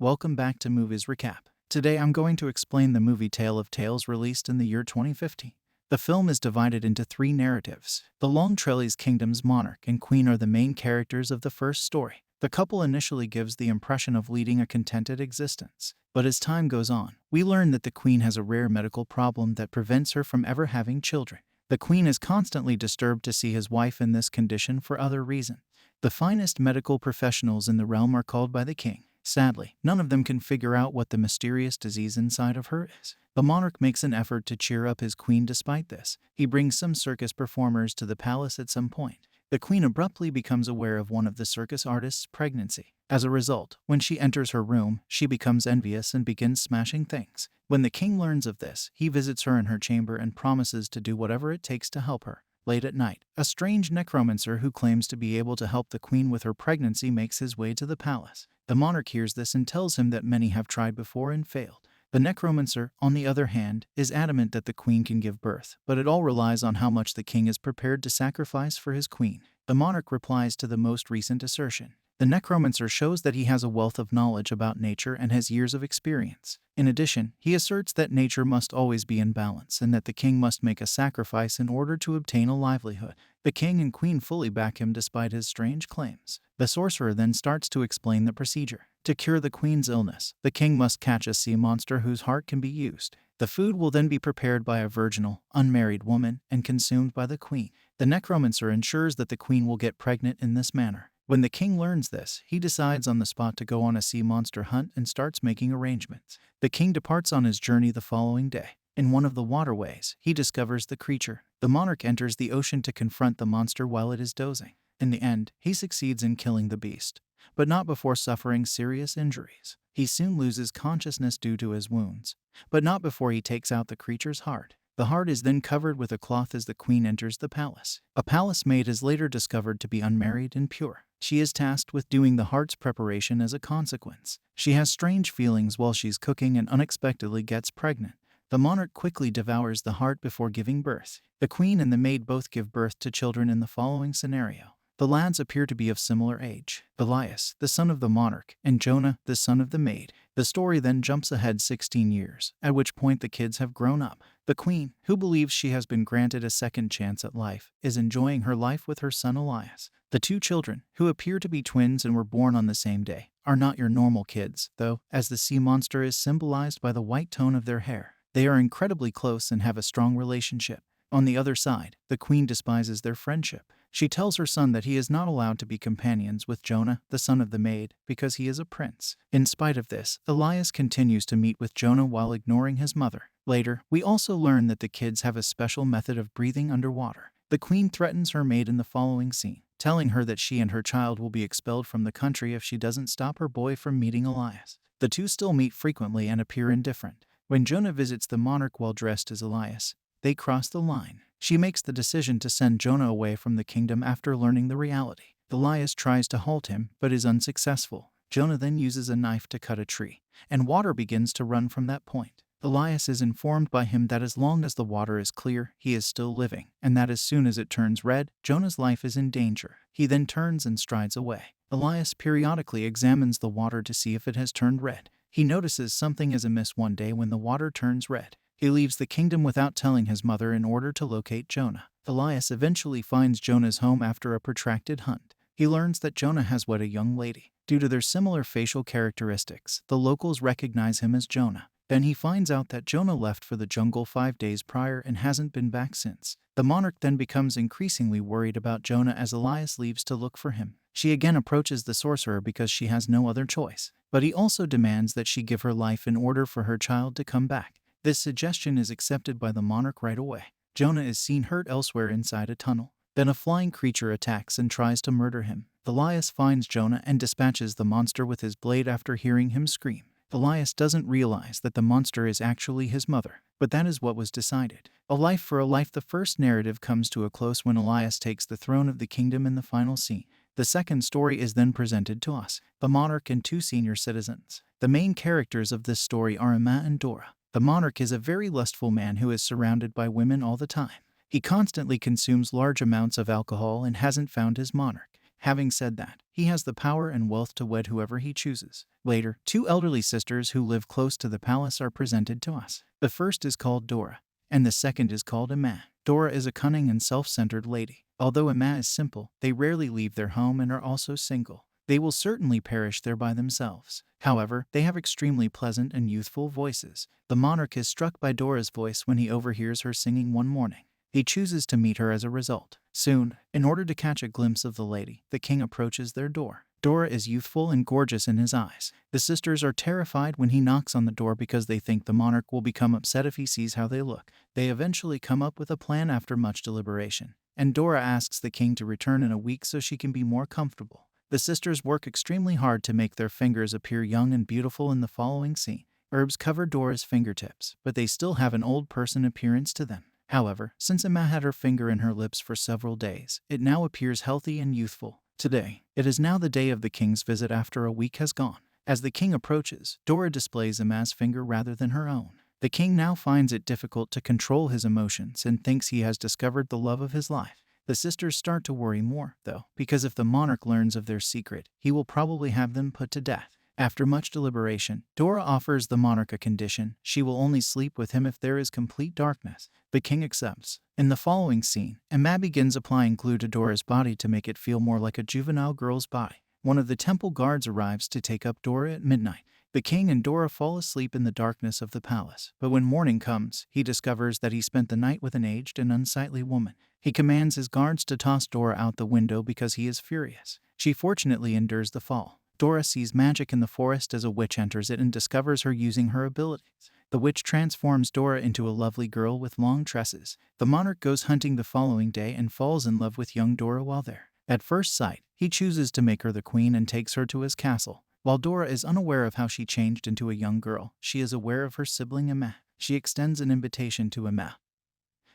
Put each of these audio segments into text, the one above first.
Welcome back to Movies Recap. Today I'm going to explain the movie Tale of Tales released in the year 2050. The film is divided into three narratives. The Long Trellis Kingdom's monarch and queen are the main characters of the first story. The couple initially gives the impression of leading a contented existence. But as time goes on, we learn that the queen has a rare medical problem that prevents her from ever having children. The queen is constantly disturbed to see his wife in this condition for other reasons. The finest medical professionals in the realm are called by the king. Sadly, none of them can figure out what the mysterious disease inside of her is. The monarch makes an effort to cheer up his queen despite this. He brings some circus performers to the palace at some point. The queen abruptly becomes aware of one of the circus artists' pregnancy. As a result, when she enters her room, she becomes envious and begins smashing things. When the king learns of this, he visits her in her chamber and promises to do whatever it takes to help her. Late at night, a strange necromancer who claims to be able to help the queen with her pregnancy makes his way to the palace. The monarch hears this and tells him that many have tried before and failed. The necromancer, on the other hand, is adamant that the queen can give birth, but it all relies on how much the king is prepared to sacrifice for his queen. The monarch replies to the most recent assertion. The necromancer shows that he has a wealth of knowledge about nature and has years of experience. In addition, he asserts that nature must always be in balance and that the king must make a sacrifice in order to obtain a livelihood. The king and queen fully back him despite his strange claims. The sorcerer then starts to explain the procedure. To cure the queen's illness, the king must catch a sea monster whose heart can be used. The food will then be prepared by a virginal, unmarried woman and consumed by the queen. The necromancer ensures that the queen will get pregnant in this manner. When the king learns this, he decides on the spot to go on a sea monster hunt and starts making arrangements. The king departs on his journey the following day. In one of the waterways, he discovers the creature. The monarch enters the ocean to confront the monster while it is dozing. In the end, he succeeds in killing the beast, but not before suffering serious injuries. He soon loses consciousness due to his wounds, but not before he takes out the creature's heart. The heart is then covered with a cloth as the queen enters the palace. A palace maid is later discovered to be unmarried and pure. She is tasked with doing the heart's preparation as a consequence. She has strange feelings while she's cooking and unexpectedly gets pregnant. The monarch quickly devours the heart before giving birth. The queen and the maid both give birth to children in the following scenario. The lads appear to be of similar age. Elias, the son of the monarch, and Jonah, the son of the maid. The story then jumps ahead 16 years, at which point the kids have grown up. The queen, who believes she has been granted a second chance at life, is enjoying her life with her son Elias. The two children, who appear to be twins and were born on the same day, are not your normal kids, though, as the sea monster is symbolized by the white tone of their hair. They are incredibly close and have a strong relationship. On the other side, the queen despises their friendship. She tells her son that he is not allowed to be companions with Jonah, the son of the maid, because he is a prince. In spite of this, Elias continues to meet with Jonah while ignoring his mother. Later, we also learn that the kids have a special method of breathing underwater. The queen threatens her maid in the following scene, telling her that she and her child will be expelled from the country if she doesn't stop her boy from meeting Elias. The two still meet frequently and appear indifferent. When Jonah visits the monarch while dressed as Elias, they cross the line. She makes the decision to send Jonah away from the kingdom after learning the reality. Elias tries to halt him, but is unsuccessful. Jonah then uses a knife to cut a tree, and water begins to run from that point. Elias is informed by him that as long as the water is clear, he is still living, and that as soon as it turns red, Jonah's life is in danger. He then turns and strides away. Elias periodically examines the water to see if it has turned red. He notices something is amiss one day when the water turns red. He leaves the kingdom without telling his mother in order to locate Jonah. Elias eventually finds Jonah's home after a protracted hunt. He learns that Jonah has wed a young lady. Due to their similar facial characteristics, the locals recognize him as Jonah. Then he finds out that Jonah left for the jungle 5 days prior and hasn't been back since. The monarch then becomes increasingly worried about Jonah as Elias leaves to look for him. She again approaches the sorcerer because she has no other choice. But he also demands that she give her life in order for her child to come back. This suggestion is accepted by the monarch right away. Jonah is seen hurt elsewhere inside a tunnel. Then a flying creature attacks and tries to murder him. Elias finds Jonah and dispatches the monster with his blade after hearing him scream. Elias doesn't realize that the monster is actually his mother, but that is what was decided. A life for a life. The first narrative comes to a close when Elias takes the throne of the kingdom in the final scene. The second story is then presented to us, the monarch and two senior citizens. The main characters of this story are Emma and Dora. The monarch is a very lustful man who is surrounded by women all the time. He constantly consumes large amounts of alcohol and hasn't found his monarch. Having said that, he has the power and wealth to wed whoever he chooses. Later, two elderly sisters who live close to the palace are presented to us. The first is called Dora, and the second is called Emma. Dora is a cunning and self-centered lady. Although Emma is simple, they rarely leave their home and are also single. They will certainly perish there by themselves. However, they have extremely pleasant and youthful voices. The monarch is struck by Dora's voice when he overhears her singing one morning. He chooses to meet her as a result. Soon, in order to catch a glimpse of the lady, the king approaches their door. Dora is youthful and gorgeous in his eyes. The sisters are terrified when he knocks on the door because they think the monarch will become upset if he sees how they look. They eventually come up with a plan after much deliberation, and Dora asks the king to return in a week so she can be more comfortable. The sisters work extremely hard to make their fingers appear young and beautiful in the following scene. Herbs cover Dora's fingertips, but they still have an old person appearance to them. However, since Emma had her finger in her lips for several days, it now appears healthy and youthful. Today, it is now the day of the king's visit after a week has gone. As the king approaches, Dora displays Emma's finger rather than her own. The king now finds it difficult to control his emotions and thinks he has discovered the love of his life. The sisters start to worry more, though, because if the monarch learns of their secret, he will probably have them put to death. After much deliberation, Dora offers the monarch a condition: she will only sleep with him if there is complete darkness. The king accepts. In the following scene, Emma begins applying glue to Dora's body to make it feel more like a juvenile girl's body. One of the temple guards arrives to take up Dora at midnight. The king and Dora fall asleep in the darkness of the palace, but when morning comes, he discovers that he spent the night with an aged and unsightly woman. He commands his guards to toss Dora out the window because he is furious. She fortunately endures the fall. Dora sees magic in the forest as a witch enters it and discovers her using her abilities. The witch transforms Dora into a lovely girl with long tresses. The monarch goes hunting the following day and falls in love with young Dora while there. At first sight, he chooses to make her the queen and takes her to his castle. While Dora is unaware of how she changed into a young girl, she is aware of her sibling Emma. She extends an invitation to Emma,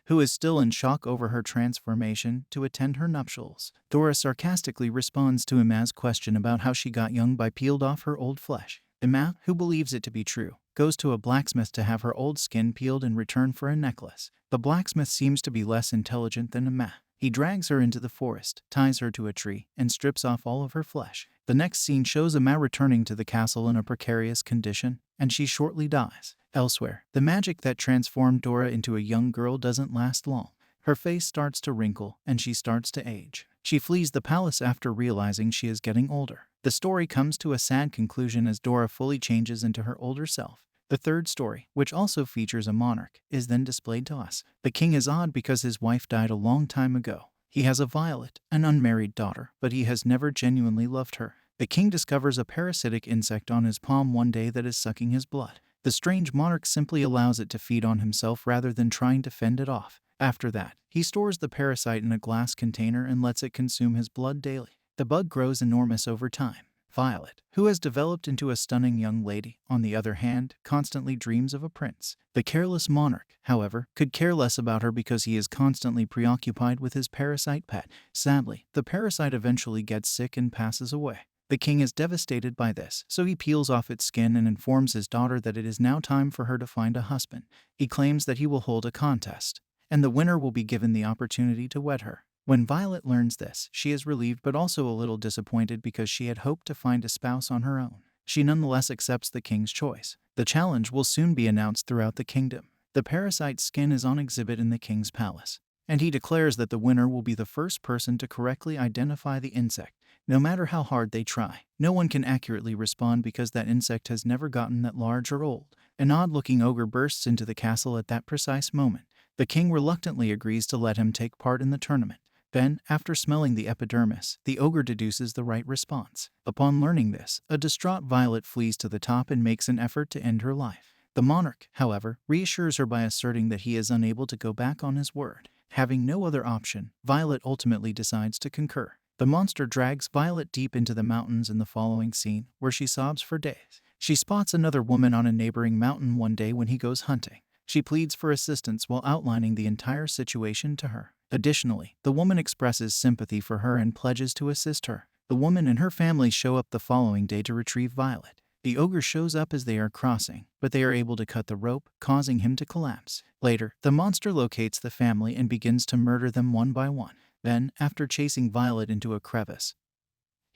who is still in shock over her transformation, to attend her nuptials. Dora sarcastically responds to Emma's question about how she got young by peeled off her old flesh. Emma, who believes it to be true, goes to a blacksmith to have her old skin peeled in return for a necklace. The blacksmith seems to be less intelligent than Emma. He drags her into the forest, ties her to a tree, and strips off all of her flesh. The next scene shows Emma returning to the castle in a precarious condition, and she shortly dies. Elsewhere, the magic that transformed Dora into a young girl doesn't last long. Her face starts to wrinkle, and she starts to age. She flees the palace after realizing she is getting older. The story comes to a sad conclusion as Dora fully changes into her older self. The third story, which also features a monarch, is then displayed to us. The king is odd because his wife died a long time ago. He has a Violet, an unmarried daughter, but he has never genuinely loved her. The king discovers a parasitic insect on his palm one day that is sucking his blood. The strange monarch simply allows it to feed on himself rather than trying to fend it off. After that, he stores the parasite in a glass container and lets it consume his blood daily. The bug grows enormous over time. Violet, who has developed into a stunning young lady, on the other hand, constantly dreams of a prince. The careless monarch, however, could care less about her because he is constantly preoccupied with his parasite pet. Sadly, the parasite eventually gets sick and passes away. The king is devastated by this, so he peels off its skin and informs his daughter that it is now time for her to find a husband. He claims that he will hold a contest, and the winner will be given the opportunity to wed her. When Violet learns this, she is relieved but also a little disappointed because she had hoped to find a spouse on her own. She nonetheless accepts the king's choice. The challenge will soon be announced throughout the kingdom. The parasite's skin is on exhibit in the king's palace, and he declares that the winner will be the first person to correctly identify the insect. No matter how hard they try, no one can accurately respond because that insect has never gotten that large or old. An odd-looking ogre bursts into the castle at that precise moment. The king reluctantly agrees to let him take part in the tournament. Then, after smelling the epidermis, the ogre deduces the right response. Upon learning this, a distraught Violet flees to the top and makes an effort to end her life. The monarch, however, reassures her by asserting that he is unable to go back on his word. Having no other option, Violet ultimately decides to concur. The monster drags Violet deep into the mountains in the following scene, where she sobs for days. She spots another woman on a neighboring mountain one day when he goes hunting. She pleads for assistance while outlining the entire situation to her. Additionally, the woman expresses sympathy for her and pledges to assist her. The woman and her family show up the following day to retrieve Violet. The ogre shows up as they are crossing, but they are able to cut the rope, causing him to collapse. Later, the monster locates the family and begins to murder them one by one. Then, after chasing Violet into a crevice,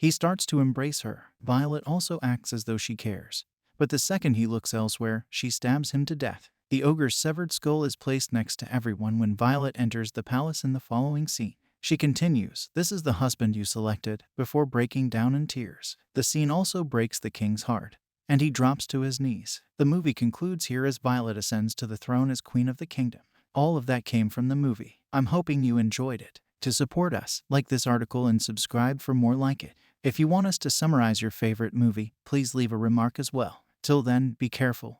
He starts to embrace her. Violet also acts as though she cares. But the second he looks elsewhere, she stabs him to death. The ogre's severed skull is placed next to everyone when Violet enters the palace in the following scene. She continues, "This is the husband you selected," before breaking down in tears. The scene also breaks the king's heart, and he drops to his knees. The movie concludes here as Violet ascends to the throne as queen of the kingdom. All of that came from the movie. I'm hoping you enjoyed it. To support us, like this article and subscribe for more like it. If you want us to summarize your favorite movie, please leave a remark as well. Till then, be careful.